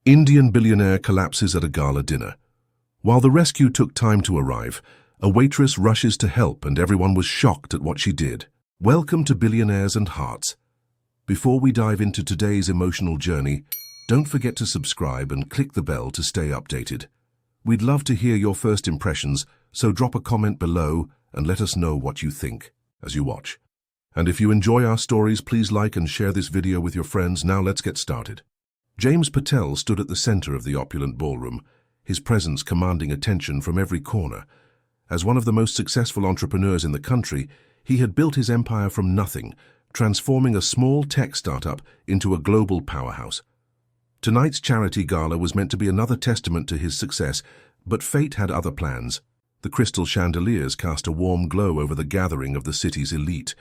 Indian billionaire collapses at a gala dinner. While the rescue took time to arrive, a waitress rushes to help and everyone was shocked at what she did. Welcome to Billionaires and Hearts. Before we dive into today's emotional journey, don't forget to subscribe and click the bell to stay updated. We'd love to hear your first impressions, so drop a comment below and let us know what you think as you watch. And if you enjoy our stories, please like and share this video with your friends. Now let's get started. James Patel stood at the center of the opulent ballroom, his presence commanding attention from every corner. As one of the most successful entrepreneurs in the country, he had built his empire from nothing, transforming a small tech startup into a global powerhouse. Tonight's charity gala was meant to be another testament to his success, but fate had other plans. The crystal chandeliers cast a warm glow over the gathering of the city's elite,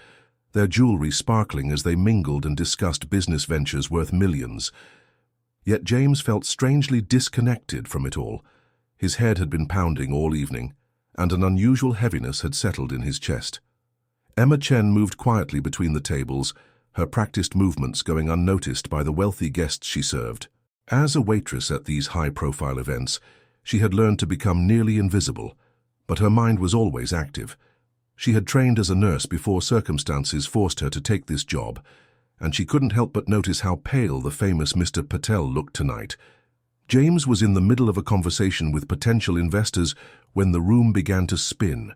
their jewelry sparkling as they mingled and discussed business ventures worth millions. Yet James felt strangely disconnected from it all. His head had been pounding all evening, and an unusual heaviness had settled in his chest. Chen moved quietly between the tables, her practiced movements going unnoticed by the wealthy guests she served. As a waitress at these high-profile events, she had learned to become nearly invisible, but her mind was always active. She had trained as a nurse before circumstances forced her to take this job, and she couldn't help but notice how pale the famous Mr. Patel looked tonight. James was in the middle of a conversation with potential investors when the room began to spin.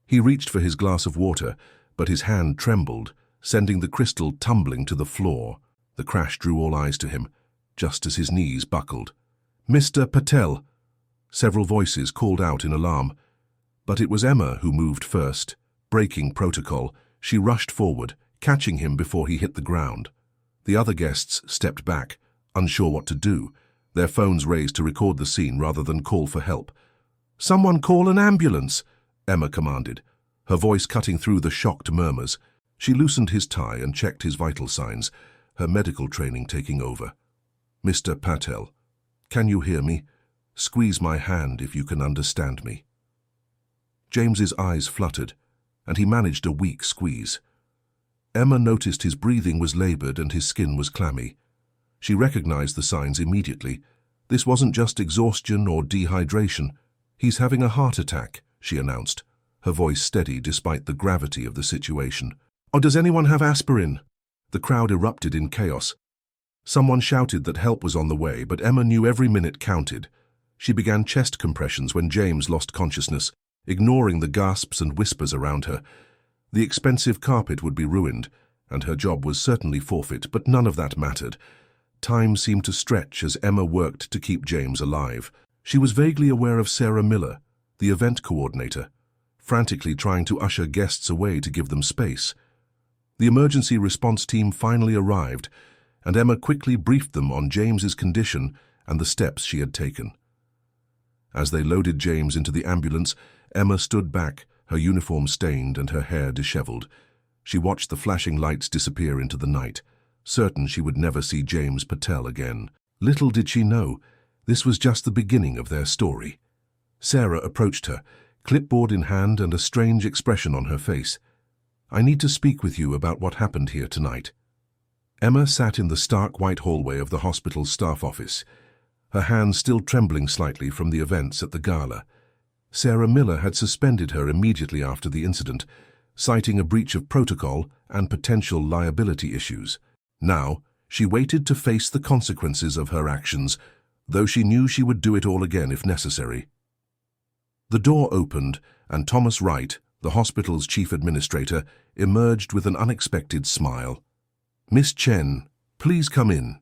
He reached for his glass of water, but his hand trembled, sending the crystal tumbling to the floor. The crash drew all eyes to him, just as his knees buckled. "Mr. Patel!" Several voices called out in alarm, but it was Emma who moved first. Breaking protocol, she rushed forward, catching him before he hit the ground. The other guests stepped back, unsure what to do, their phones raised to record the scene rather than call for help. "Someone call an ambulance!" Emma commanded, her voice cutting through the shocked murmurs. She loosened his tie and checked his vital signs, her medical training taking over. "Mr. Patel, can you hear me? Squeeze my hand if you can understand me." James's eyes fluttered, and he managed a weak squeeze. Emma noticed his breathing was labored and his skin was clammy. She recognized the signs immediately. This wasn't just exhaustion or dehydration. "He's having a heart attack," she announced, her voice steady despite the gravity of the situation. "Or does anyone have aspirin?" The crowd erupted in chaos. Someone shouted that help was on the way, but Emma knew every minute counted. She began chest compressions when James lost consciousness, ignoring the gasps and whispers around her. The expensive carpet would be ruined, and her job was certainly forfeit, but none of that mattered. Time seemed to stretch as Emma worked to keep James alive. She was vaguely aware of Sarah Miller, the event coordinator, frantically trying to usher guests away to give them space. The emergency response team finally arrived, and Emma quickly briefed them on James's condition and the steps she had taken. As they loaded James into the ambulance, Emma stood back, her uniform stained and her hair disheveled. She watched the flashing lights disappear into the night, certain she would never see James Patel again. Little did she know, this was just the beginning of their story. Sarah approached her, clipboard in hand and a strange expression on her face. "I need to speak with you about what happened here tonight." Emma sat in the stark white hallway of the hospital's staff office, her hands still trembling slightly from the events at the gala. Sarah Miller had suspended her immediately after the incident, citing a breach of protocol and potential liability issues. Now, she waited to face the consequences of her actions, though she knew she would do it all again if necessary. The door opened, and Thomas Wright, the hospital's chief administrator, emerged with an unexpected smile. "Miss Chen, please come in."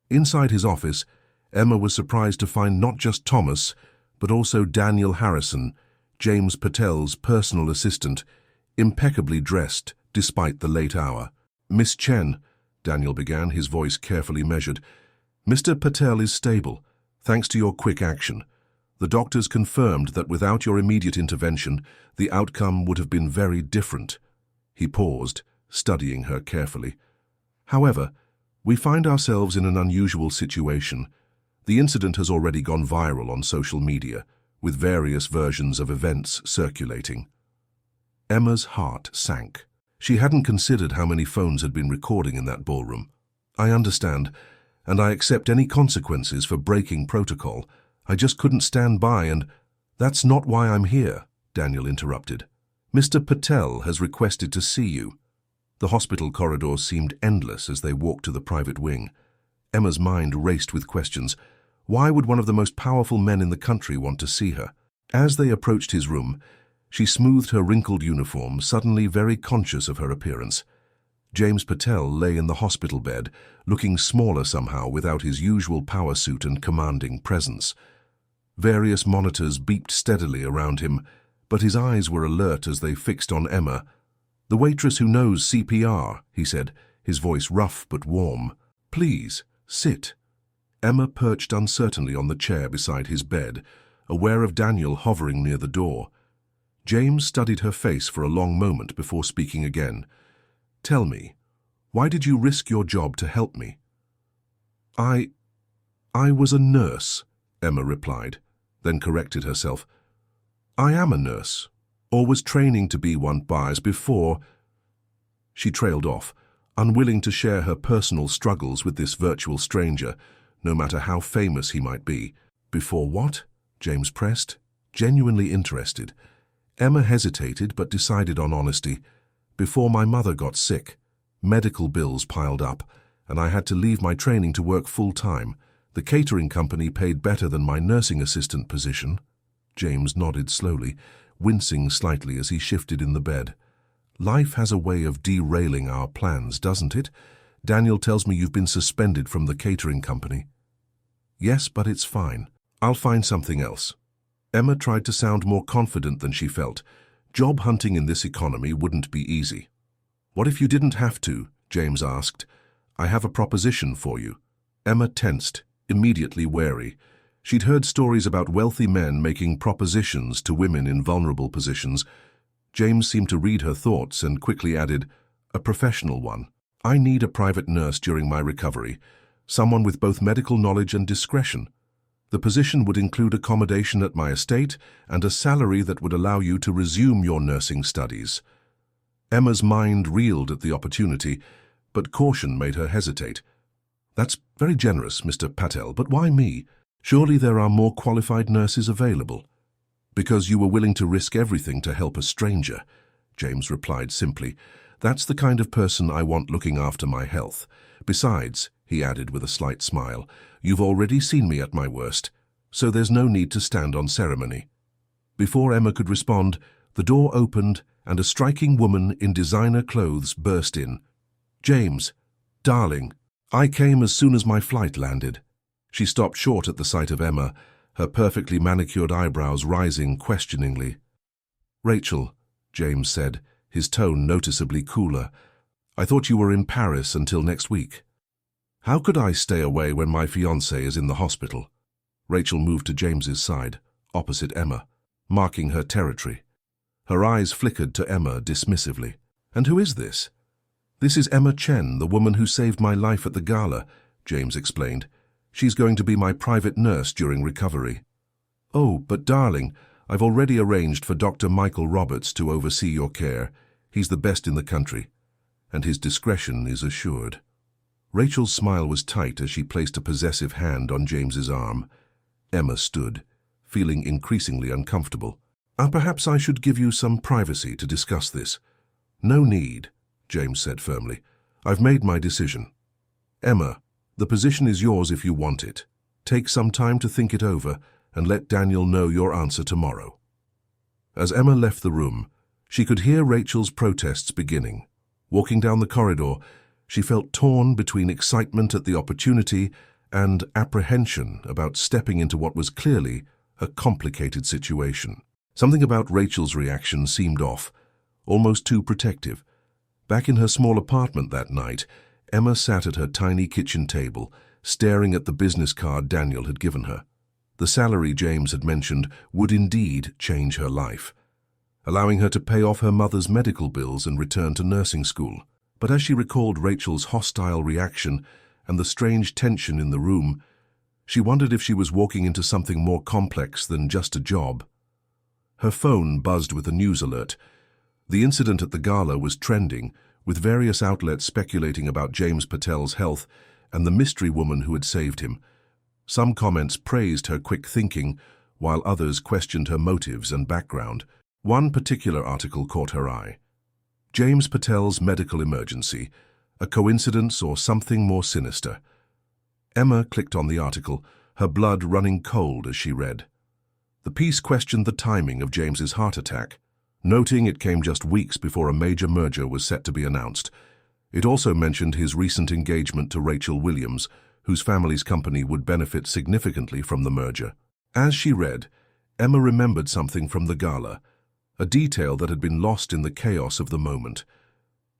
Inside his office, Emma was surprised to find not just Thomas, but also Daniel Harrison, James Patel's personal assistant, impeccably dressed despite the late hour. "Miss Chen," Daniel began, his voice carefully measured, "Mr. Patel is stable, thanks to your quick action. The doctors confirmed that without your immediate intervention, the outcome would have been very different." He paused, studying her carefully. "However, we find ourselves in an unusual situation. The incident has already gone viral on social media, with various versions of events circulating." Emma's heart sank. She hadn't considered how many phones had been recording in that ballroom. "I understand. and I accept any consequences for breaking protocol. I just couldn't stand by and— That's not why I'm here, Daniel interrupted. Mr. Patel has requested to see you. The hospital corridors seemed endless as they walked to the private wing. Emma's mind raced with questions. Why would one of the most powerful men in the country want to see her? As they approached his room, she smoothed her wrinkled uniform, suddenly very conscious of her appearance. James Patel lay in the hospital bed, looking smaller somehow without his usual power suit and commanding presence. Various monitors beeped steadily around him, but his eyes were alert as they fixed on Emma. "The waitress who knows CPR," he said, his voice rough but warm. "Please, sit." Emma perched uncertainly on the chair beside his bed, aware of Daniel hovering near the door. James studied her face for a long moment before speaking again. "Tell me, why did you risk your job to help me?" I was a nurse," Emma replied, then corrected herself. "I am a nurse, or was training to be one bars before." She trailed off, unwilling to share her personal struggles with this virtual stranger, no matter how famous he might be. "Before what?" James pressed, genuinely interested. Emma hesitated but decided on honesty. "Before my mother got sick, medical bills piled up, and I had to leave my training to work full-time. The catering company paid better than my nursing assistant position." James nodded slowly, wincing slightly as he shifted in the bed. "Life has a way of derailing our plans, doesn't it? Daniel tells me you've been suspended from the catering company." "Yes, but it's fine. I'll find something else." Emma tried to sound more confident than she felt. Job hunting in this economy wouldn't be easy. "What if you didn't have to?" James asked. "I have a proposition for you." Emma tensed, immediately wary. She'd heard stories about wealthy men making propositions to women in vulnerable positions. James seemed to read her thoughts and quickly added, "A professional one. I need a private nurse during my recovery, someone with both medical knowledge and discretion. The position would include accommodation at my estate and a salary that would allow you to resume your nursing studies." Emma's mind reeled at the opportunity, but caution made her hesitate. "That's very generous, Mr. Patel, but why me? Surely there are more qualified nurses available." "Because you were willing to risk everything to help a stranger," James replied simply. "That's the kind of person I want looking after my health. Besides," he added with a slight smile, "you've already seen me at my worst, so there's no need to stand on ceremony." Before Emma could respond, the door opened and a striking woman in designer clothes burst in. "James, darling, I came as soon as my flight landed." She stopped short at the sight of Emma, her perfectly manicured eyebrows rising questioningly. "Rachel," James said, his tone noticeably cooler, "I thought you were in Paris until next week." "How could I stay away when my fiancée is in the hospital?" Rachel moved to James's side, opposite Emma, marking her territory. Her eyes flickered to Emma dismissively. "And who is this?" "This is Emma Chen, the woman who saved my life at the Gala," James explained. "She's going to be my private nurse during recovery." "Oh, but darling, I've already arranged for Dr. Michael Roberts to oversee your care. He's the best in the country, and his discretion is assured." Rachel's smile was tight as she placed a possessive hand on James's arm. Emma stood, feeling increasingly uncomfortable. Perhaps I should give you some privacy to discuss this." "No need," James said firmly. "I've made my decision. Emma, the position is yours if you want it. Take some time to think it over and let Daniel know your answer tomorrow." As Emma left the room, she could hear Rachel's protests beginning. Walking down the corridor, she felt torn between excitement at the opportunity and apprehension about stepping into what was clearly a complicated situation. Something about Rachel's reaction seemed off, almost too protective. Back in her small apartment that night, Emma sat at her tiny kitchen table, staring at the business card Daniel had given her. The salary James had mentioned would indeed change her life, allowing her to pay off her mother's medical bills and return to nursing school. But as she recalled Rachel's hostile reaction and the strange tension in the room, she wondered if she was walking into something more complex than just a job. Her phone buzzed with a news alert. The incident at the Gala was trending, with various outlets speculating about James Patel's health and the mystery woman who had saved him. Some comments praised her quick thinking, while others questioned her motives and background. One particular article caught her eye. James Patel's medical emergency, a coincidence or something more sinister. Emma clicked on the article, her blood running cold as she read. The piece questioned the timing of James's heart attack, noting it came just weeks before a major merger was set to be announced. It also mentioned his recent engagement to Rachel Williams, whose family's company would benefit significantly from the merger. As she read, Emma remembered something from the gala, a detail that had been lost in the chaos of the moment.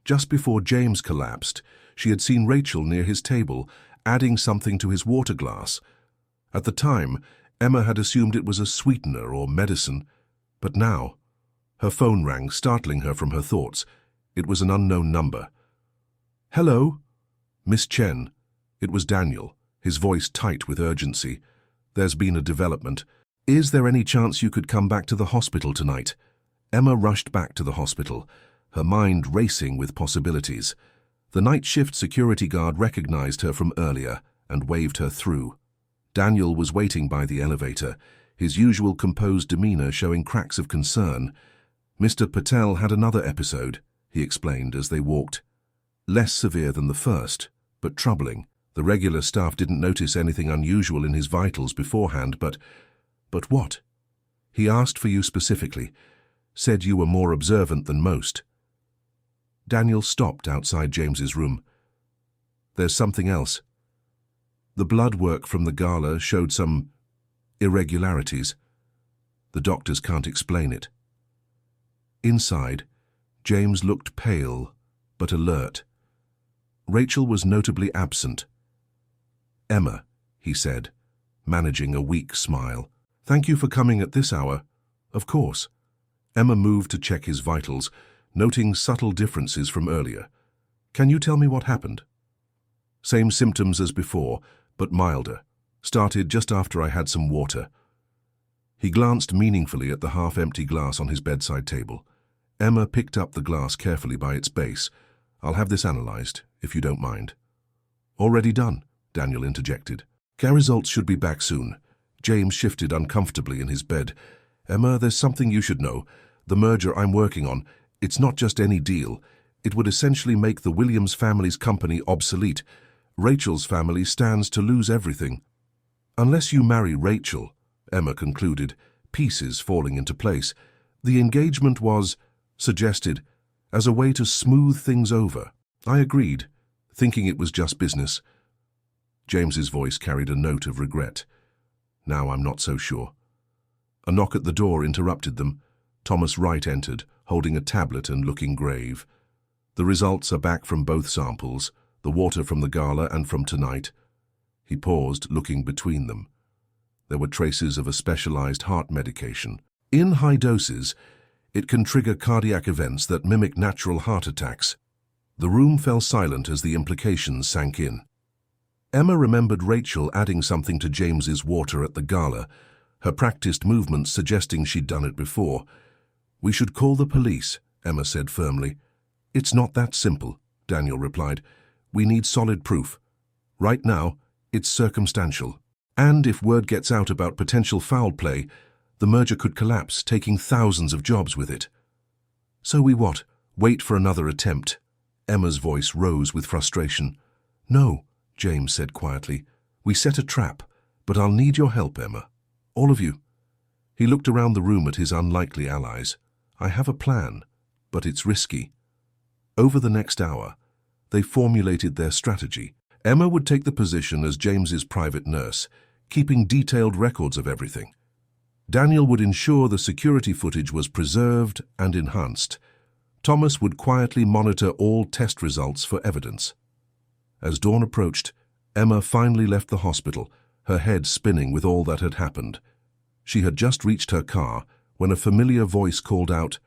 Just before James collapsed, she had seen Rachel near his table, adding something to his water glass. At the time, Emma had assumed it was a sweetener or medicine, but now, her phone rang, startling her from her thoughts. It was an unknown number. "Hello? Miss Chen." It was Daniel, his voice tight with urgency. "There's been a development. Is there any chance you could come back to the hospital tonight?" Emma rushed back to the hospital, her mind racing with possibilities. The night shift security guard recognized her from earlier and waved her through. Daniel was waiting by the elevator, his usual composed demeanor showing cracks of concern. "Mr. Patel had another episode," he explained as they walked. "Less severe than the first, but troubling. The regular staff didn't notice anything unusual in his vitals beforehand, but what? He asked for you specifically, said you were more observant than most." Daniel stopped outside James's room. "There's something else." The blood work from the gala showed some irregularities. The doctors can't explain it. Inside, James looked pale but alert. Rachel was notably absent. "Emma," he said, managing a weak smile. "Thank you for coming at this hour." "Of course." Emma moved to check his vitals, noting subtle differences from earlier. "Can you tell me what happened?" "Same symptoms as before, but milder. Started just after I had some water." He glanced meaningfully at the half-empty glass on his bedside table. Emma picked up the glass carefully by its base. "I'll have this analyzed, if you don't mind." "Already done," Daniel interjected. "Care results should be back soon." James shifted uncomfortably in his bed. "Emma, there's something you should know. The merger I'm working on, it's not just any deal. It would essentially make the Williams family's company obsolete. Rachel's family stands to lose everything." "Unless you marry Rachel," Emma concluded, pieces falling into place. "The engagement was suggested as a way to smooth things over." I agreed, thinking it was just business. James's voice carried a note of regret. "Now I'm not so sure." A knock at the door interrupted them. Thomas Wright entered, holding a tablet and looking grave. "The results are back from both samples, the water from the gala and from tonight." He paused, looking between them. There were traces of a specialized heart medication. In high doses, it can trigger cardiac events that mimic natural heart attacks. The room fell silent as the implications sank in. Emma remembered Rachel adding something to James's water at the gala, her practiced movements suggesting she'd done it before. "We should call the police," Emma said firmly. "It's not that simple," Daniel replied. "We need solid proof. Right now, it's circumstantial. And if word gets out about potential foul play, the merger could collapse, taking thousands of jobs with it." "So we what? Wait for another attempt?" Emma's voice rose with frustration. "No," James said quietly. "We set a trap, but I'll need your help, Emma. All of you." He looked around the room at his unlikely allies. "I have a plan, but it's risky." Over the next hour, they formulated their strategy. Emma would take the position as James's private nurse, keeping detailed records of everything. Daniel would ensure the security footage was preserved and enhanced. Thomas would quietly monitor all test results for evidence. As dawn approached, Emma finally left the hospital, her head spinning with all that had happened. She had just reached her car when a familiar voice called out,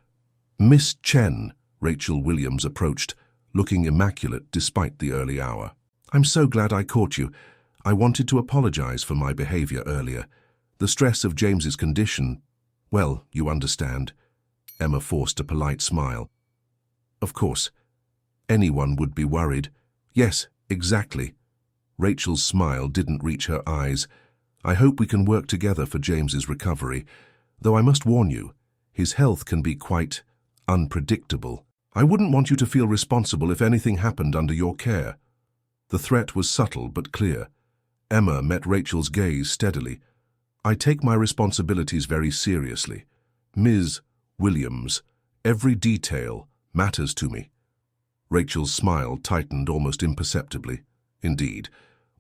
"Miss Chen." Rachel Williams approached, looking immaculate despite the early hour. "I'm so glad I caught you. I wanted to apologize for my behavior earlier. The stress of James's condition, well, you understand." Emma forced a polite smile. "Of course. Anyone would be worried." "Yes, exactly." Rachel's smile didn't reach her eyes. I hope we can work together for James's recovery, though I must warn you, his health can be quite unpredictable. I wouldn't want you to feel responsible if anything happened under your care. The threat was subtle but clear. Emma met Rachel's gaze steadily. I take my responsibilities very seriously. Ms. Williams, every detail matters to me. Rachel's smile tightened almost imperceptibly. Indeed.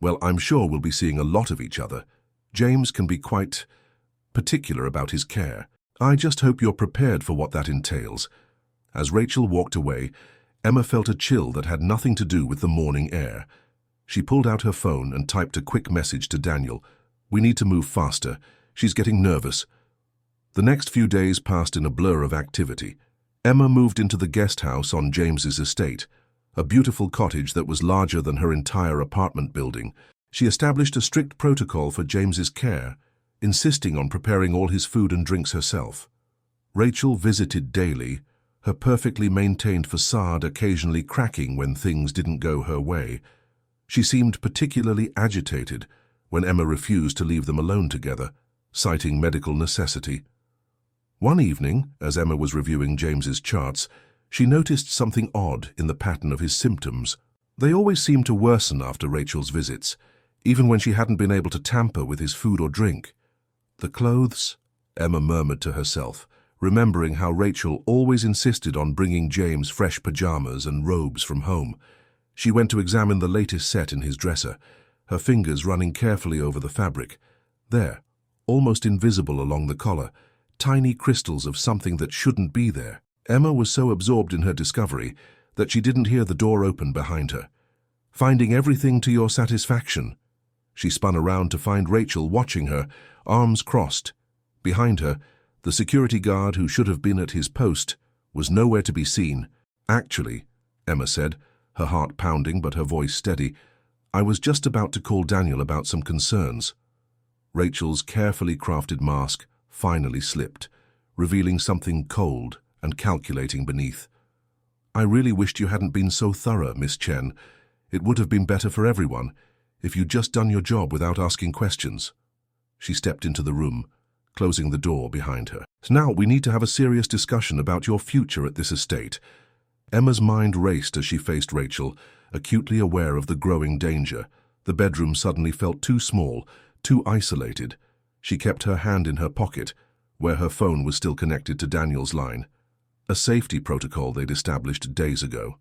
Well, I'm sure we'll be seeing a lot of each other. James can be quite particular about his care. I just hope you're prepared for what that entails. As Rachel walked away, Emma felt a chill that had nothing to do with the morning air. She pulled out her phone and typed a quick message to Daniel. We need to move faster. She's getting nervous. The next few days passed in a blur of activity. Emma moved into the guest house on James's estate, a beautiful cottage that was larger than her entire apartment building. She established a strict protocol for James's care, insisting on preparing all his food and drinks herself. Rachel visited daily, her perfectly maintained facade occasionally cracking when things didn't go her way. She seemed particularly agitated when Emma refused to leave them alone together, citing medical necessity. One evening, as Emma was reviewing James's charts, she noticed something odd in the pattern of his symptoms. They always seemed to worsen after Rachel's visits, even when she hadn't been able to tamper with his food or drink. The clothes, Emma murmured to herself, remembering how Rachel always insisted on bringing James fresh pajamas and robes from home. She went to examine the latest set in his dresser, her fingers running carefully over the fabric. There, almost invisible along the collar, tiny crystals of something that shouldn't be there. Emma was so absorbed in her discovery that she didn't hear the door open behind her. Finding everything to your satisfaction. She spun around to find Rachel watching her, arms crossed. Behind her, the security guard who should have been at his post was nowhere to be seen. Actually, Emma said, her heart pounding but her voice steady, I was just about to call Daniel about some concerns. Rachel's carefully crafted mask finally slipped, revealing something cold and calculating beneath. I really wished you hadn't been so thorough, Miss Chen. It would have been better for everyone if you'd just done your job without asking questions. She stepped into the room, closing the door behind her. Now we need to have a serious discussion about your future at this estate. Emma's mind raced as she faced Rachel, acutely aware of the growing danger. The bedroom suddenly felt too small, too isolated. She kept her hand in her pocket, where her phone was still connected to Daniel's line, a safety protocol they'd established days ago.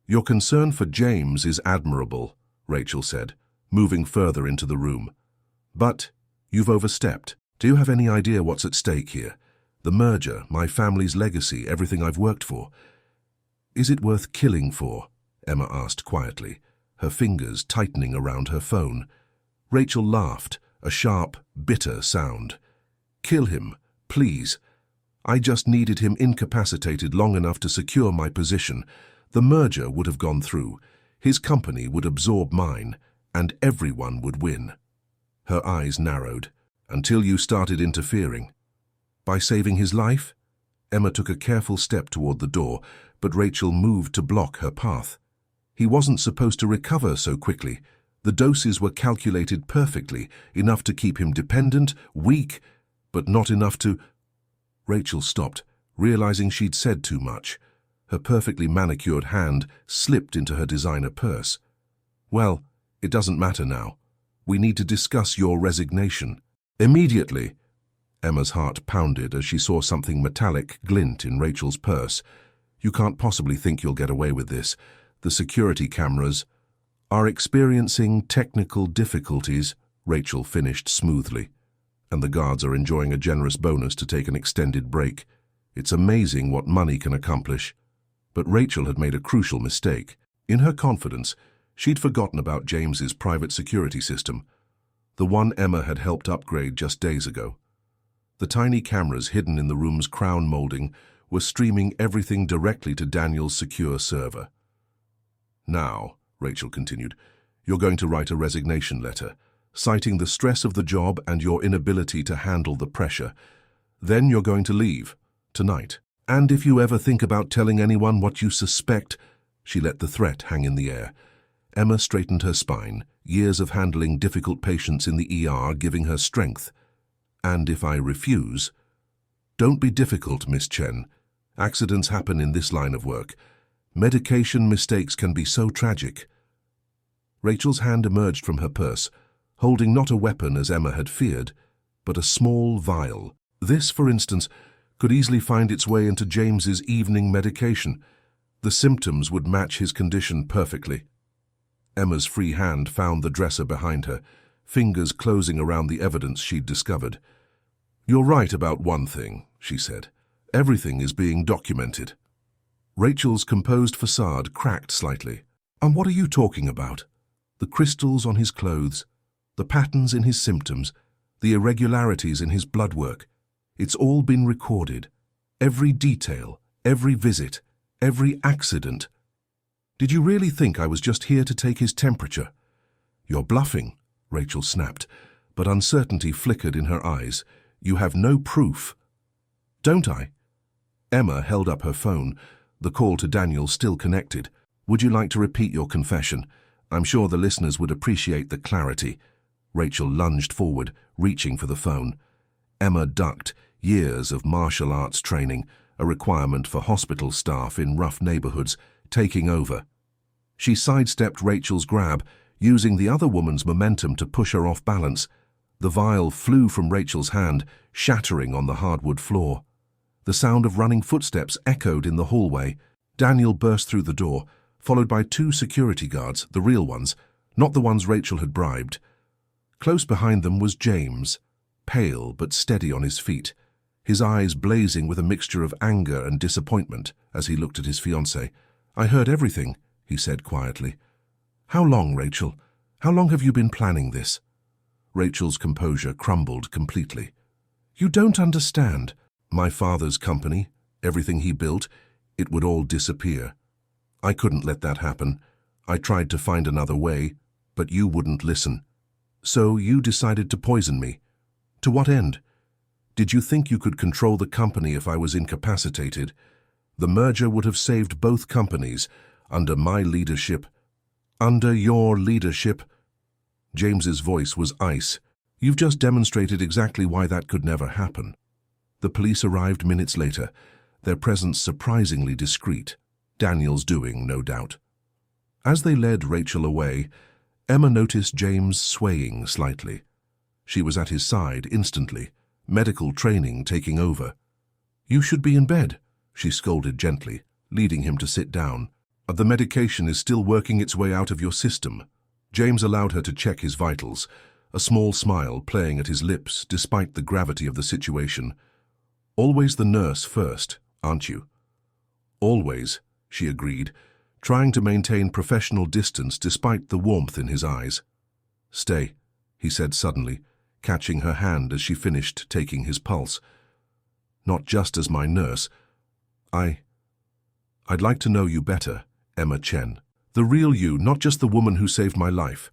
Your concern for James is admirable, Rachel said, moving further into the room. But you've overstepped. Do you have any idea what's at stake here? The merger, my family's legacy, everything I've worked for. Is it worth killing for? Emma asked quietly, her fingers tightening around her phone. Rachel laughed, a sharp, bitter sound. Kill him, please. I just needed him incapacitated long enough to secure my position. The merger would have gone through. His company would absorb mine, and everyone would win. Her eyes narrowed. Until you started interfering. By saving his life? Emma took a careful step toward the door, but Rachel moved to block her path. He wasn't supposed to recover so quickly. The doses were calculated perfectly, enough to keep him dependent, weak, but not enough to... Rachel stopped, realizing she'd said too much. Her perfectly manicured hand slipped into her designer purse. Well, it doesn't matter now. We need to discuss your resignation. Immediately. Emma's heart pounded as she saw something metallic glint in Rachel's purse. You can't possibly think you'll get away with this. The security cameras are experiencing technical difficulties, Rachel finished smoothly. And the guards are enjoying a generous bonus to take an extended break. It's amazing what money can accomplish. But Rachel had made a crucial mistake. In her confidence, she'd forgotten about James's private security system, the one Emma had helped upgrade just days ago. The tiny cameras hidden in the room's crown molding were streaming everything directly to Daniel's secure server. Now, Rachel continued, you're going to write a resignation letter, citing the stress of the job and your inability to handle the pressure. Then you're going to leave, tonight. And if you ever think about telling anyone what you suspect, she let the threat hang in the air. Emma straightened her spine, years of handling difficult patients in the ER giving her strength. "And if I refuse?" "Don't be difficult, Miss Chen. Accidents happen in this line of work. Medication mistakes can be so tragic." Rachel's hand emerged from her purse, holding not a weapon as Emma had feared, but a small vial. This, for instance, could easily find its way into James's evening medication. The symptoms would match his condition perfectly. Emma's free hand found the dresser behind her, fingers closing around the evidence she'd discovered. "You're right about one thing," she said. "Everything is being documented." Rachel's composed facade cracked slightly. "And what are you talking about?" "The crystals on his clothes, the patterns in his symptoms, the irregularities in his blood work. It's all been recorded. Every detail, every visit, every accident. Did you really think I was just here to take his temperature?" "You're bluffing," Rachel snapped, but uncertainty flickered in her eyes. "You have no proof." "Don't I?" Emma held up her phone, the call to Daniel still connected. "Would you like to repeat your confession? I'm sure the listeners would appreciate the clarity." Rachel lunged forward, reaching for the phone. Emma ducked, years of martial arts training, a requirement for hospital staff in rough neighborhoods, taking over. She sidestepped Rachel's grab, using the other woman's momentum to push her off balance. The vial flew from Rachel's hand, shattering on the hardwood floor. The sound of running footsteps echoed in the hallway. Daniel burst through the door, followed by 2 security guards, the real ones, not the ones Rachel had bribed. Close behind them was James, pale but steady on his feet, his eyes blazing with a mixture of anger and disappointment as he looked at his fiancée. "I heard everything," he said quietly. "How long, Rachel? How long have you been planning this?" Rachel's composure crumbled completely. "You don't understand. My father's company, everything he built, it would all disappear. I couldn't let that happen. I tried to find another way, but you wouldn't listen. So you decided to poison me. To what end? Did you think you could control the company if I was incapacitated? The merger would have saved both companies under my leadership. Under your leadership." James's voice was ice. "You've just demonstrated exactly why that could never happen." The police arrived minutes later, their presence surprisingly discreet. Daniel's doing, no doubt. As they led Rachel away, Emma noticed James swaying slightly. She was at his side instantly, medical training taking over. "You should be in bed," she scolded gently, leading him to sit down. "The medication is still working its way out of your system." James allowed her to check his vitals, a small smile playing at his lips despite the gravity of the situation. "Always the nurse first, aren't you?" "Always," she agreed, trying to maintain professional distance despite the warmth in his eyes. "Stay," he said suddenly, catching her hand as she finished taking his pulse. "Not just as my nurse. I'd like to know you better, Emma Chen. The real you, not just the woman who saved my life."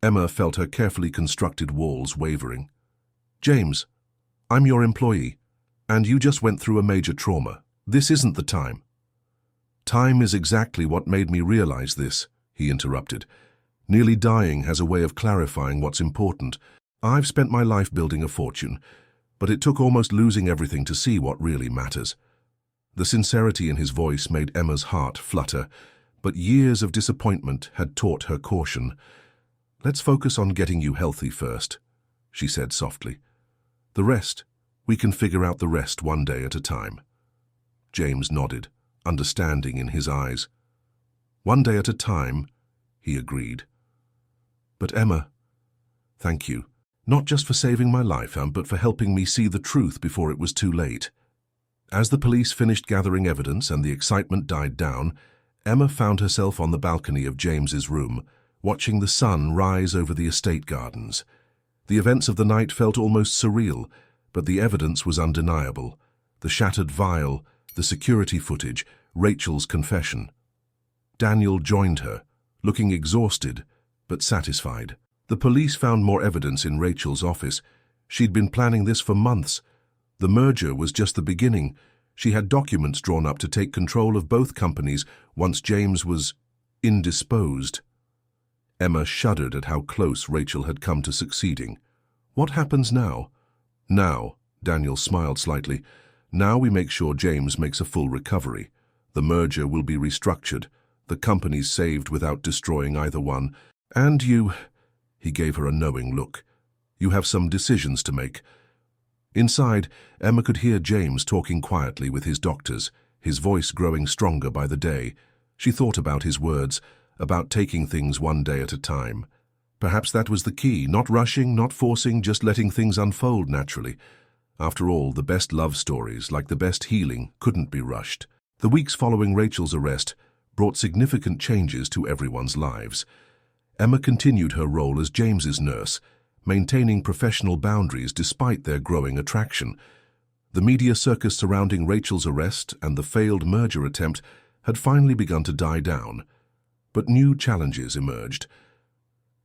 Emma felt her carefully constructed walls wavering. "James, I'm your employee, and you just went through a major trauma. This isn't the time." "Time is exactly what made me realize this," he interrupted. "Nearly dying has a way of clarifying what's important. I've spent my life building a fortune, but it took almost losing everything to see what really matters." The sincerity in his voice made Emma's heart flutter, but years of disappointment had taught her caution. "Let's focus on getting you healthy first," she said softly. "The rest, we can figure out the rest one day at a time." James nodded, understanding in his eyes. "One day at a time," he agreed. "But Emma, thank you, not just for saving my life, but for helping me see the truth before it was too late." As the police finished gathering evidence and the excitement died down, Emma found herself on the balcony of James's room, watching the sun rise over the estate gardens. The events of the night felt almost surreal, but the evidence was undeniable. The shattered vial, the security footage, Rachel's confession. Daniel joined her, looking exhausted, but satisfied. The police found more evidence in Rachel's office. She'd been planning this for months. The merger was just the beginning. She had documents drawn up to take control of both companies once James was indisposed. Emma shuddered at how close Rachel had come to succeeding. What happens now? Now, Daniel smiled slightly, now we make sure James makes a full recovery. The merger will be restructured, the company's saved without destroying either one, and you, he gave her a knowing look, you have some decisions to make. Inside, Emma could hear James talking quietly with his doctors, his voice growing stronger by the day. She thought about his words, about taking things one day at a time. Perhaps that was the key, not rushing, not forcing, just letting things unfold naturally. After all, the best love stories, like the best healing, couldn't be rushed. The weeks following Rachel's arrest brought significant changes to everyone's lives. Emma continued her role as James's nurse, maintaining professional boundaries despite their growing attraction. The media circus surrounding Rachel's arrest and the failed merger attempt had finally begun to die down. But new challenges emerged.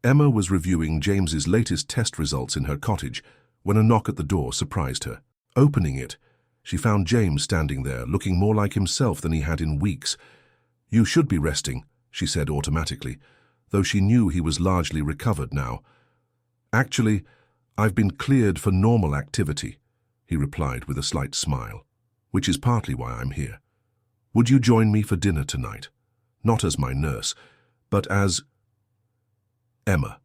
Emma was reviewing James's latest test results in her cottage when a knock at the door surprised her. Opening it, she found James standing there, looking more like himself than he had in weeks. "You should be resting," she said automatically, though she knew he was largely recovered now. "Actually, I've been cleared for normal activity," he replied with a slight smile, "which is partly why I'm here. Would you join me for dinner tonight? Not as my nurse, but as Emma."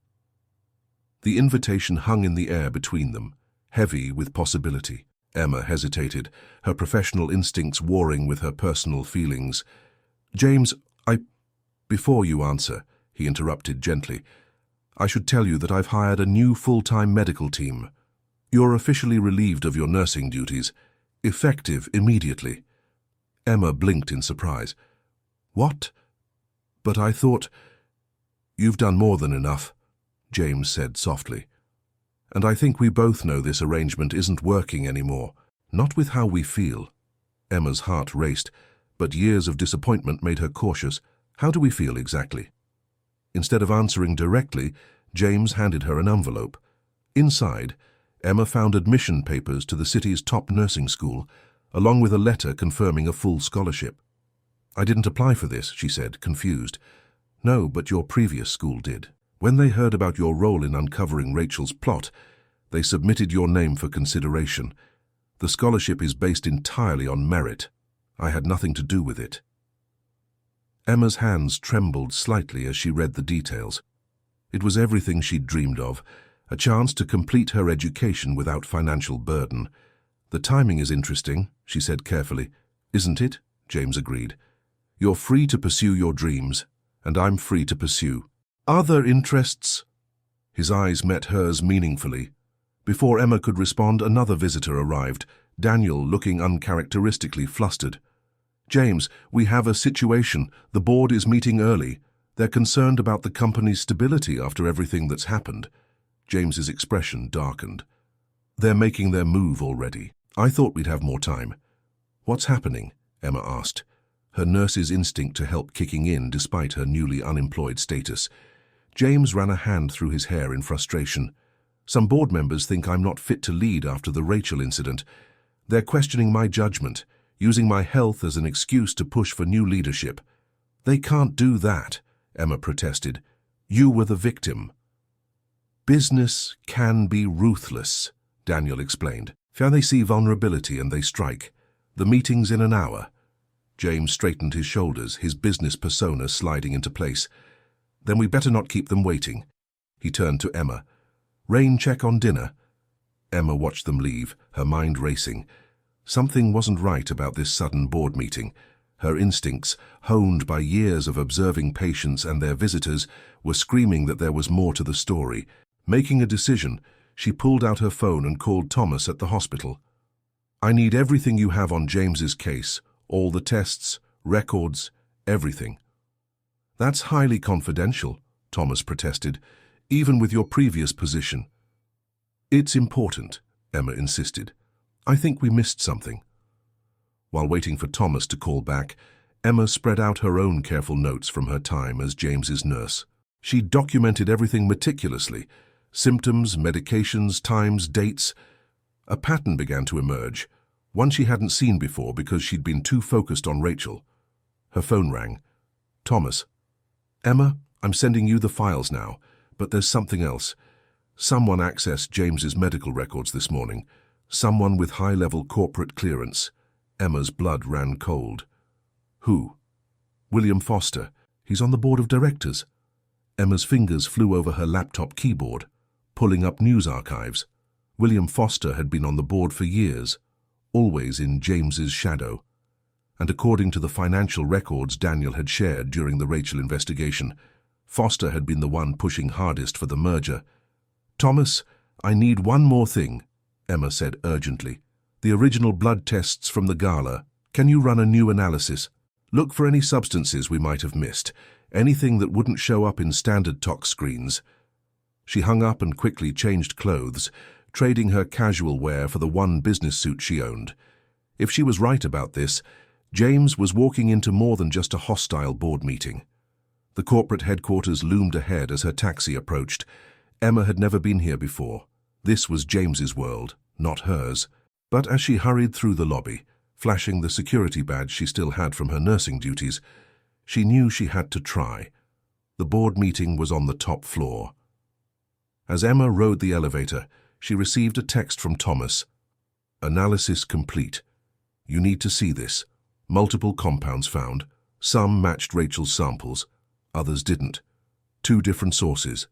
The invitation hung in the air between them, heavy with possibility. Emma hesitated, her professional instincts warring with her personal feelings. "James, Before you answer," he interrupted gently, "I should tell you that I've hired a new full-time medical team. You're officially relieved of your nursing duties, effective immediately." Emma blinked in surprise. "What? But I thought—" "You've done more than enough," James said softly. "And I think we both know this arrangement isn't working anymore. Not with how we feel." Emma's heart raced, but years of disappointment made her cautious. "How do we feel exactly?" Instead of answering directly, James handed her an envelope. Inside, Emma found admission papers to the city's top nursing school, along with a letter confirming a full scholarship. "I didn't apply for this," she said, confused. "No, but your previous school did. When they heard about your role in uncovering Rachel's plot, they submitted your name for consideration. The scholarship is based entirely on merit. I had nothing to do with it." Emma's hands trembled slightly as she read the details. It was everything she'd dreamed of, a chance to complete her education without financial burden. "The timing is interesting," she said carefully. "Isn't it?" James agreed. "You're free to pursue your dreams, and I'm free to pursue other interests." His eyes met hers meaningfully. Before Emma could respond, another visitor arrived, Daniel looking uncharacteristically flustered. "James, we have a situation. The board is meeting early. They're concerned about the company's stability after everything that's happened." James's expression darkened. "They're making their move already. I thought we'd have more time." "What's happening?" Emma asked, her nurse's instinct to help kicking in despite her newly unemployed status. James ran a hand through his hair in frustration. "Some board members think I'm not fit to lead after the Rachel incident. They're questioning my judgment, using my health as an excuse to push for new leadership." "They can't do that," Emma protested. "You were the victim." "Business can be ruthless," Daniel explained. "They see vulnerability and they strike. The meeting's in an hour." James straightened his shoulders, his business persona sliding into place. "Then we better not keep them waiting." He turned to Emma. "Rain check on dinner?" Emma watched them leave, her mind racing. Something wasn't right about this sudden board meeting. Her instincts, honed by years of observing patients and their visitors, were screaming that there was more to the story. Making a decision, she pulled out her phone and called Thomas at the hospital. "I need everything you have on James's case, all the tests, records, everything." "That's highly confidential," Thomas protested, "even with your previous position." "It's important," Emma insisted. "I think we missed something." While waiting for Thomas to call back, Emma spread out her own careful notes from her time as James's nurse. She documented everything meticulously: symptoms, medications, times, dates. A pattern began to emerge, one she hadn't seen before because she'd been too focused on Rachel. Her phone rang. "Thomas." "Emma, I'm sending you the files now, but there's something else. Someone accessed James's medical records this morning. Someone with high-level corporate clearance. Emma's blood ran cold. Who? William Foster. He's on the board of directors. Emma's fingers flew over her laptop keyboard, pulling up news archives. William Foster had been on the board for years, always in James's shadow. And according to the financial records Daniel had shared during the Rachel investigation, Foster had been the one pushing hardest for the merger. "Thomas, I need one more thing," Emma said urgently. "The original blood tests from the Gala. Can you run a new analysis? Look for any substances we might have missed, anything that wouldn't show up in standard tox screens." She hung up and quickly changed clothes, trading her casual wear for the one business suit she owned. If she was right about this, James was walking into more than just a hostile board meeting. The corporate headquarters loomed ahead as her taxi approached. Emma had never been here before. This was James's world, not hers. But as she hurried through the lobby, flashing the security badge she still had from her nursing duties, she knew she had to try. The board meeting was on the top floor. As Emma rode the elevator, she received a text from Thomas. "Analysis complete. You need to see this. Multiple compounds found. Some matched Rachel's samples, others didn't. 2 different sources."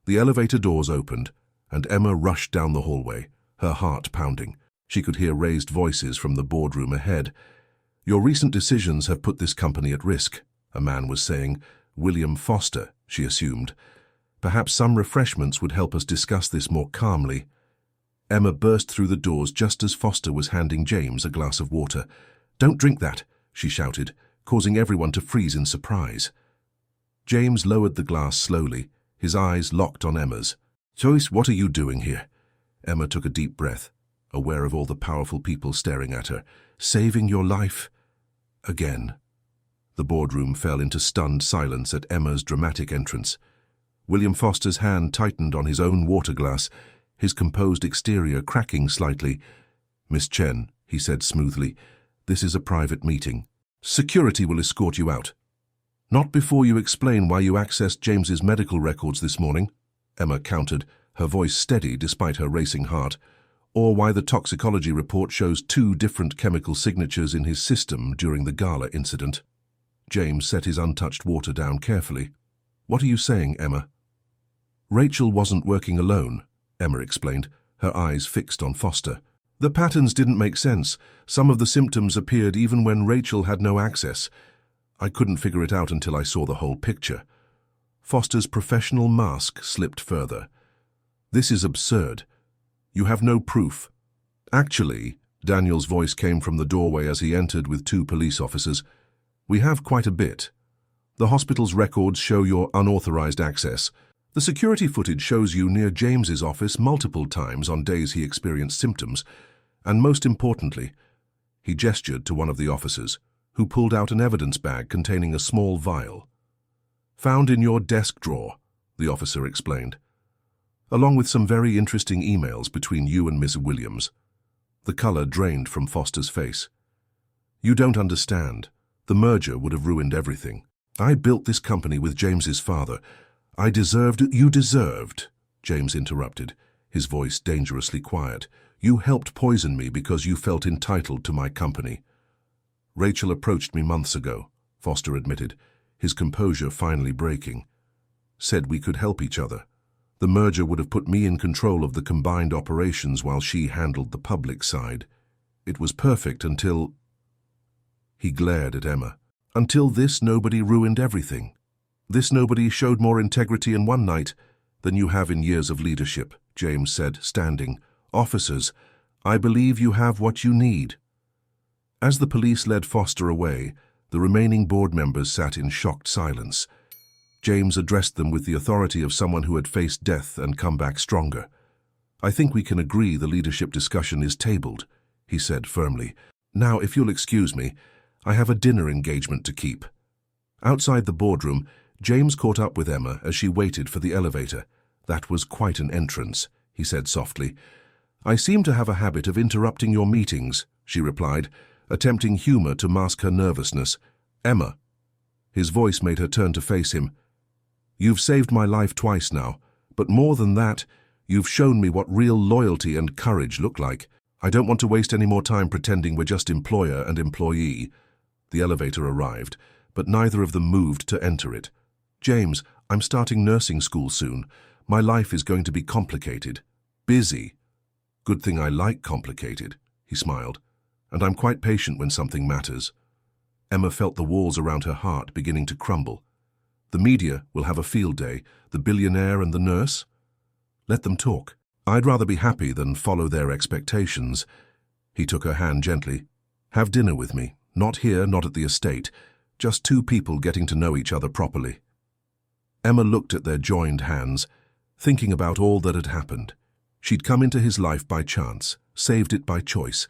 The elevator doors opened, and Emma rushed down the hallway, her heart pounding. She could hear raised voices from the boardroom ahead. "Your recent decisions have put this company at risk," a man was saying. "William Foster," she assumed. "Perhaps some refreshments would help us discuss this more calmly." Emma burst through the doors just as Foster was handing James a glass of water. "Don't drink that," she shouted, causing everyone to freeze in surprise. James lowered the glass slowly, his eyes locked on Emma's. "Joyce, what are you doing here?" Emma took a deep breath, aware of all the powerful people staring at her. "Saving your life?" Again. The boardroom fell into stunned silence at Emma's dramatic entrance. William Foster's hand tightened on his own water glass, his composed exterior cracking slightly. "Miss Chen," he said smoothly, "this is a private meeting. Security will escort you out." "Not before you explain why you accessed James's medical records this morning," Emma countered, her voice steady despite her racing heart. "Or why the toxicology report shows 2 different chemical signatures in his system during the Gala incident." James set his untouched water down carefully. "What are you saying, Emma?" "Rachel wasn't working alone," Emma explained, her eyes fixed on Foster. "The patterns didn't make sense. Some of the symptoms appeared even when Rachel had no access. I couldn't figure it out until I saw the whole picture." Foster's professional mask slipped further. "This is absurd. You have no proof." "Actually," Daniel's voice came from the doorway as he entered with 2 police officers, "we have quite a bit. The hospital's records show your unauthorized access. The security footage shows you near James's office multiple times on days he experienced symptoms. And most importantly," he gestured to one of the officers, who pulled out an evidence bag containing a small vial. "Found in your desk drawer," the officer explained, "along with some very interesting emails between you and Miss Williams." The color drained from Foster's face. "You don't understand. The merger would have ruined everything. I built this company with James's father. I deserved—" "You deserved," James interrupted, his voice dangerously quiet. "You helped poison me because you felt entitled to my company." "Rachel approached me months ago," Foster admitted, his composure finally breaking. "Said we could help each other. The merger would have put me in control of the combined operations while she handled the public side. It was perfect until—" He glared at Emma. "Until this nobody ruined everything. This nobody showed more integrity in one night than you have in years of leadership," James said, standing. "Officers, I believe you have what you need." As the police led Foster away, the remaining board members sat in shocked silence. James addressed them with the authority of someone who had faced death and come back stronger. "I think we can agree the leadership discussion is tabled," he said firmly. "Now, if you'll excuse me, I have a dinner engagement to keep." Outside the boardroom, James caught up with Emma as she waited for the elevator. "That was quite an entrance," he said softly. "I seem to have a habit of interrupting your meetings," she replied, attempting humor to mask her nervousness. "Emma." His voice made her turn to face him. You've saved my life twice now, but more than that, you've shown me what real loyalty and courage look like. I don't want to waste any more time pretending we're just employer and employee." The elevator arrived, but neither of them moved to enter it. "James, I'm starting nursing school soon. My life is going to be complicated. Busy. Good thing I like complicated," he smiled. "And I'm quite patient when something matters." Emma felt the walls around her heart beginning to crumble. The media will have a field day, the billionaire and the nurse. Let them talk. I'd rather be happy than follow their expectations. He took her hand gently. "Have dinner with me. Not here, not at the estate. Just two people getting to know each other properly." Emma looked at their joined hands, thinking about all that had happened. She'd come into his life by chance, saved it by choice,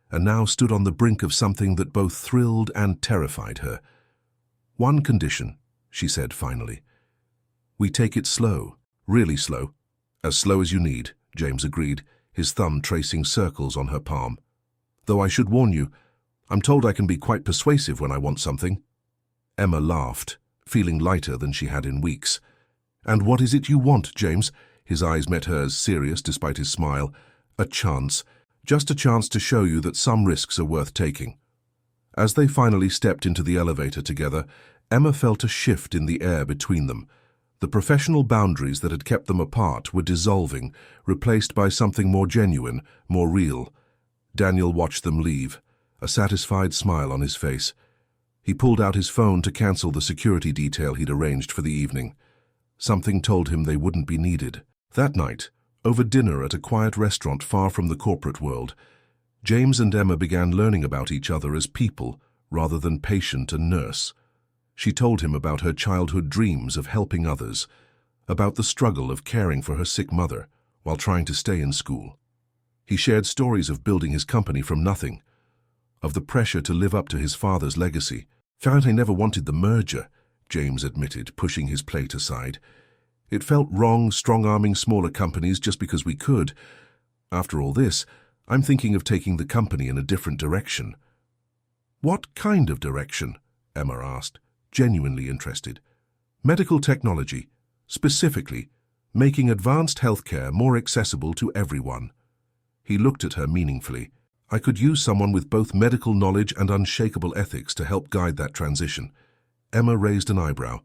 and now stood on the brink of something that both thrilled and terrified her. "One condition," she said finally. "We take it slow, really slow." "As slow as you need," James agreed, his thumb tracing circles on her palm. "Though I should warn you, I'm told I can be quite persuasive when I want something." Emma laughed, feeling lighter than she had in weeks. "And what is it you want, James?" His eyes met hers, serious despite his smile. "A chance. Just a chance to show you that some risks are worth taking." As they finally stepped into the elevator together, Emma felt a shift in the air between them. The professional boundaries that had kept them apart were dissolving, replaced by something more genuine, more real. Daniel watched them leave, a satisfied smile on his face. He pulled out his phone to cancel the security detail he'd arranged for the evening. Something told him they wouldn't be needed. That night, over dinner at a quiet restaurant far from the corporate world, James and Emma began learning about each other as people, rather than patient and nurse. She told him about her childhood dreams of helping others, about the struggle of caring for her sick mother while trying to stay in school. He shared stories of building his company from nothing, of the pressure to live up to his father's legacy. "Fiancée never wanted the merger," James admitted, pushing his plate aside. "It felt wrong strong-arming smaller companies just because we could. After all this, I'm thinking of taking the company in a different direction." "What kind of direction?" Emma asked, genuinely interested. "Medical technology, specifically, making advanced healthcare more accessible to everyone." He looked at her meaningfully. "I could use someone with both medical knowledge and unshakable ethics to help guide that transition." Emma raised an eyebrow.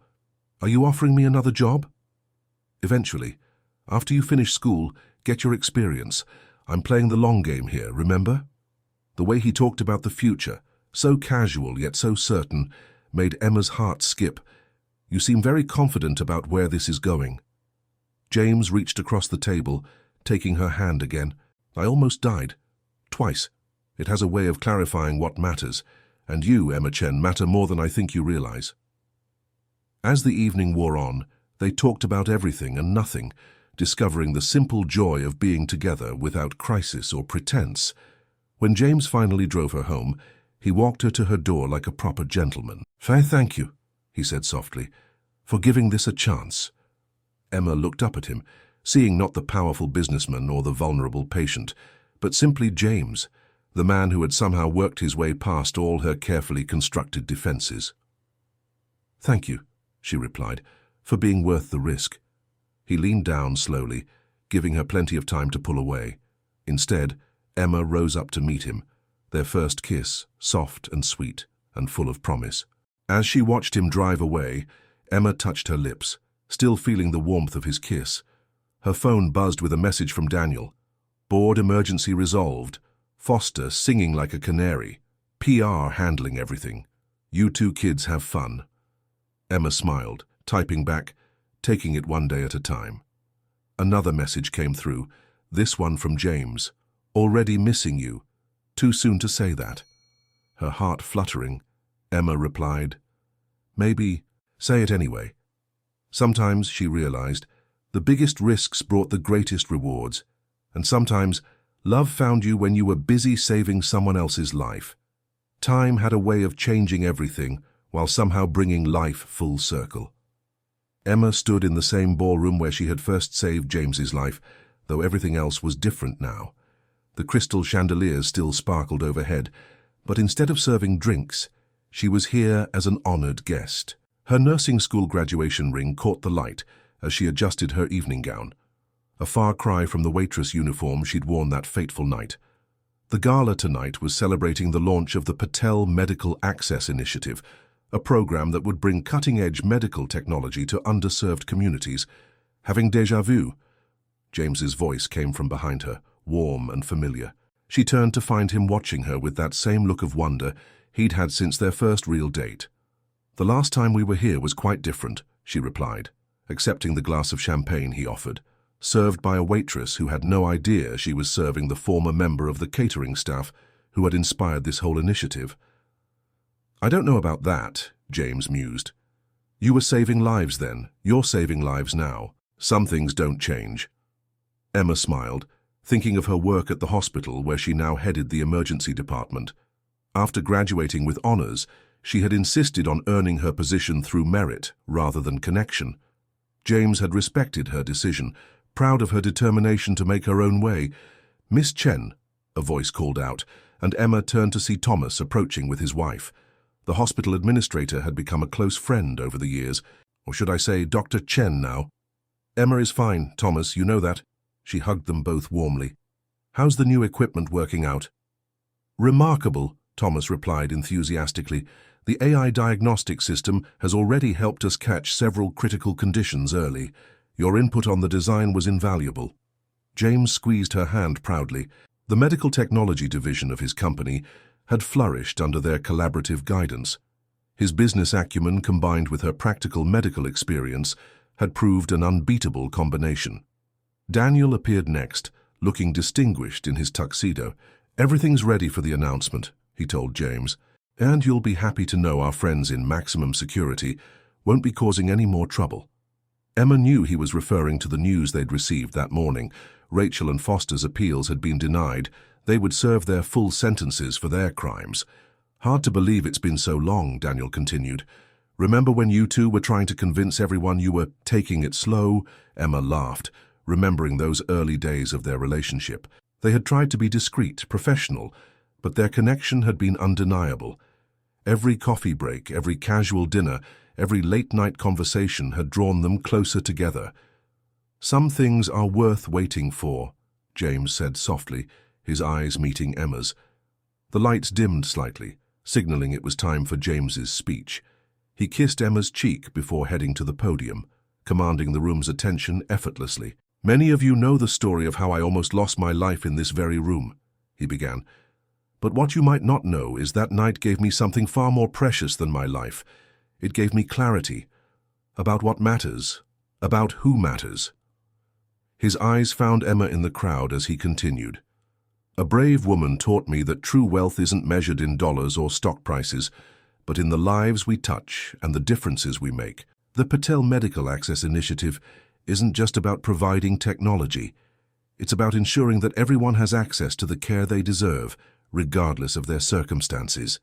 "Are you offering me another job?" "Eventually. After you finish school, get your experience. I'm playing the long game here, remember?" The way he talked about the future, so casual yet so certain, made Emma's heart skip. "You seem very confident about where this is going." James reached across the table, taking her hand again. "I almost died. Twice. It has a way of clarifying what matters, and you, Emma Chen, matter more than I think you realize." As the evening wore on, they talked about everything and nothing, discovering the simple joy of being together without crisis or pretense. When James finally drove her home, he walked her to her door like a proper gentleman. Thank you," he said softly, "for giving this a chance." Emma looked up at him, seeing not the powerful businessman or the vulnerable patient, but simply James, the man who had somehow worked his way past all her carefully constructed defenses. "Thank you," she replied, "for being worth the risk." He leaned down slowly, giving her plenty of time to pull away. Instead, Emma rose up to meet him, their first kiss, soft and sweet, and full of promise. As she watched him drive away, Emma touched her lips, still feeling the warmth of his kiss. Her phone buzzed with a message from Daniel. "Board emergency resolved. Foster singing like a canary. PR handling everything. You two kids have fun." Emma smiled, typing back, taking it one day at a time. Another message came through, this one from James. "Already missing you. Too soon to say that." Her heart fluttering, Emma replied, "Maybe, say it anyway." Sometimes, she realized, the biggest risks brought the greatest rewards, and sometimes love found you when you were busy saving someone else's life. Time had a way of changing everything while somehow bringing life full circle. Emma stood in the same ballroom where she had first saved James's life, though everything else was different now. The crystal chandeliers still sparkled overhead, but instead of serving drinks, she was here as an honored guest. Her nursing school graduation ring caught the light as she adjusted her evening gown, a far cry from the waitress uniform she'd worn that fateful night. The gala tonight was celebrating the launch of the Patel Medical Access Initiative, a program that would bring cutting-edge medical technology to underserved communities. Having déjà vu? James's voice came from behind her, warm and familiar. She turned to find him watching her with that same look of wonder he'd had since their first real date. "The last time we were here was quite different," she replied, accepting the glass of champagne he offered, served by a waitress who had no idea she was serving the former member of the catering staff who had inspired this whole initiative. "I don't know about that," James mused. "You were saving lives then. You're saving lives now. Some things don't change." Emma smiled, thinking of her work at the hospital where she now headed the emergency department. After graduating with honors, she had insisted on earning her position through merit rather than connection. James had respected her decision, proud of her determination to make her own way. "Miss Chen," a voice called out, and Emma turned to see Thomas approaching with his wife. The hospital administrator had become a close friend over the years, or should I say Dr. Chen now. "Emma is fine, Thomas, you know that." She hugged them both warmly. "How's the new equipment working out?" "Remarkable," Thomas replied enthusiastically. "The AI diagnostic system has already helped us catch several critical conditions early. Your input on the design was invaluable." James squeezed her hand proudly. The medical technology division of his company had flourished under their collaborative guidance. His business acumen combined with her practical medical experience had proved an unbeatable combination. Daniel appeared next, looking distinguished in his tuxedo. "Everything's ready for the announcement," he told James, "and you'll be happy to know our friends in maximum security won't be causing any more trouble." Emma knew he was referring to the news they'd received that morning. Rachel and Foster's appeals had been denied. They would serve their full sentences for their crimes. "Hard to believe it's been so long," Daniel continued. "Remember when you two were trying to convince everyone you were taking it slow?" Emma laughed, remembering those early days of their relationship. They had tried to be discreet, professional, but their connection had been undeniable. Every coffee break, every casual dinner, every late-night conversation had drawn them closer together. "Some things are worth waiting for," James said softly, his eyes meeting Emma's. The lights dimmed slightly, signaling it was time for James's speech. He kissed Emma's cheek before heading to the podium, commanding the room's attention effortlessly. "Many of you know the story of how I almost lost my life in this very room," he began. "But what you might not know is that night gave me something far more precious than my life. It gave me clarity about what matters, about who matters." His eyes found Emma in the crowd as he continued. "A brave woman taught me that true wealth isn't measured in dollars or stock prices, but in the lives we touch and the differences we make. The Patel Medical Access Initiative isn't just about providing technology. It's about ensuring that everyone has access to the care they deserve, regardless of their circumstances."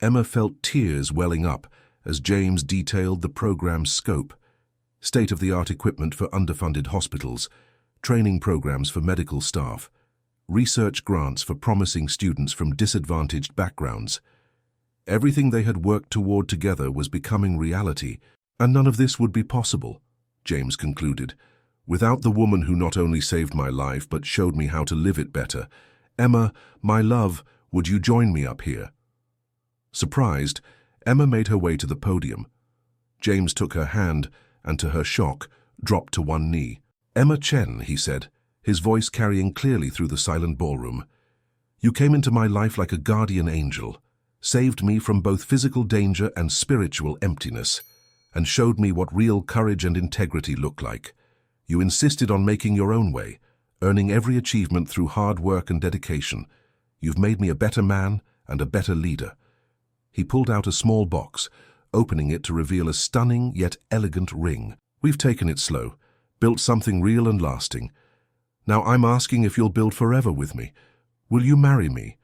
Emma felt tears welling up as James detailed the program's scope: state-of-the-art equipment for underfunded hospitals, training programs for medical staff, research grants for promising students from disadvantaged backgrounds. Everything they had worked toward together was becoming reality, and none of this would be possible, James concluded, without the woman who not only saved my life but showed me how to live it better. "Emma, my love, would you join me up here?" Surprised, Emma made her way to the podium. James took her hand and, to her shock, dropped to one knee. "Emma Chen," he said, his voice carrying clearly through the silent ballroom. "You came into my life like a guardian angel, saved me from both physical danger and spiritual emptiness, and showed me what real courage and integrity look like. You insisted on making your own way, earning every achievement through hard work and dedication. You've made me a better man and a better leader." He pulled out a small box, opening it to reveal a stunning yet elegant ring. "We've taken it slow, built something real and lasting. Now I'm asking if you'll build forever with me. Will you marry me?"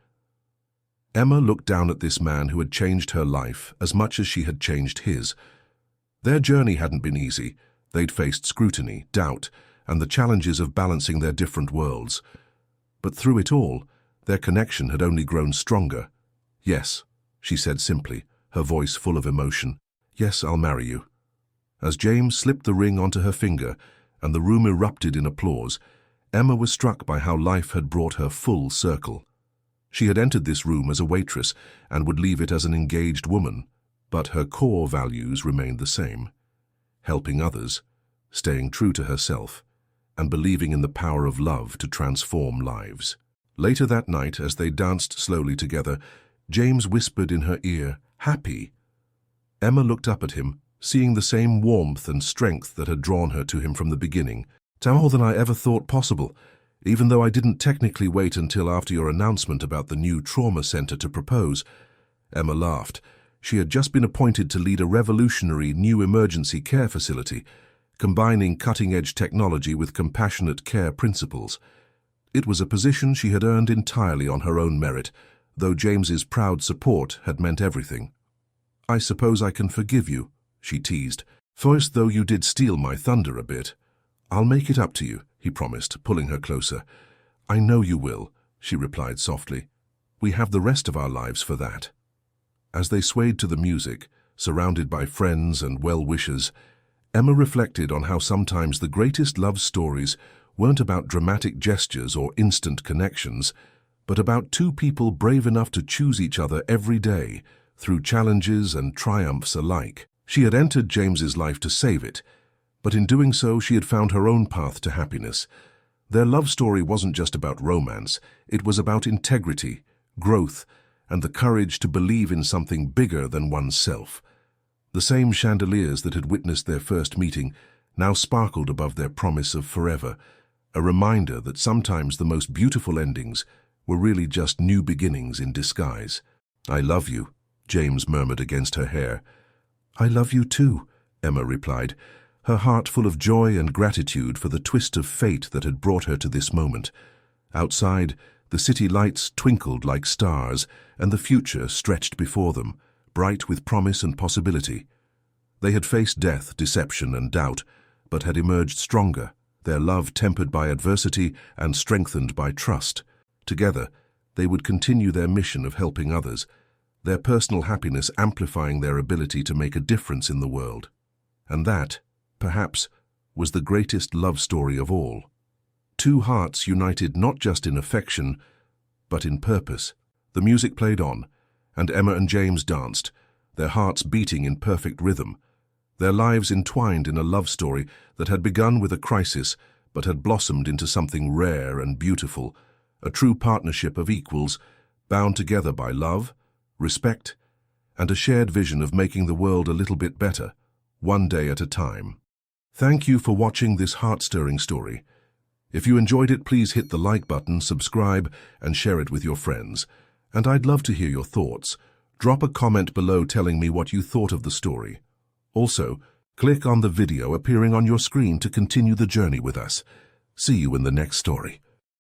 Emma looked down at this man who had changed her life as much as she had changed his. Their journey hadn't been easy. They'd faced scrutiny, doubt, and the challenges of balancing their different worlds. But through it all, their connection had only grown stronger. "Yes," she said simply, her voice full of emotion. "Yes, I'll marry you." As James slipped the ring onto her finger and the room erupted in applause, Emma was struck by how life had brought her full circle. She had entered this room as a waitress and would leave it as an engaged woman, but her core values remained the same: helping others, staying true to herself, and believing in the power of love to transform lives. Later that night, as they danced slowly together, James whispered in her ear, "Happy?" Emma looked up at him, seeing the same warmth and strength that had drawn her to him from the beginning. "It's more than I ever thought possible, even though I didn't technically wait until after your announcement about the new trauma center to propose." Emma laughed. She had just been appointed to lead a revolutionary new emergency care facility, combining cutting-edge technology with compassionate care principles. It was a position she had earned entirely on her own merit, though James's proud support had meant everything. "I suppose I can forgive you," she teased. "First, though you did steal my thunder a bit." "I'll make it up to you," he promised, pulling her closer. "I know you will," she replied softly. "We have the rest of our lives for that." As they swayed to the music, surrounded by friends and well-wishers, Emma reflected on how sometimes the greatest love stories weren't about dramatic gestures or instant connections, but about two people brave enough to choose each other every day, through challenges and triumphs alike. She had entered James's life to save it, but in doing so she had found her own path to happiness. Their love story wasn't just about romance, it was about integrity, growth, and the courage to believe in something bigger than oneself. The same chandeliers that had witnessed their first meeting now sparkled above their promise of forever, a reminder that sometimes the most beautiful endings were really just new beginnings in disguise. "I love you," James murmured against her hair. "I love you too," Emma replied, her heart full of joy and gratitude for the twist of fate that had brought her to this moment. Outside, the city lights twinkled like stars, and the future stretched before them, bright with promise and possibility. They had faced death, deception, and doubt, but had emerged stronger, their love tempered by adversity and strengthened by trust. Together, they would continue their mission of helping others, their personal happiness amplifying their ability to make a difference in the world. And that, perhaps, was the greatest love story of all. Two hearts united not just in affection, but in purpose. The music played on, and Emma and James danced, their hearts beating in perfect rhythm, their lives entwined in a love story that had begun with a crisis but had blossomed into something rare and beautiful, a true partnership of equals, bound together by love, respect, and a shared vision of making the world a little bit better, one day at a time. Thank you for watching this heart-stirring story. If you enjoyed it, please hit the like button, subscribe, and share it with your friends. And I'd love to hear your thoughts. Drop a comment below telling me what you thought of the story. Also, click on the video appearing on your screen to continue the journey with us. See you in the next story.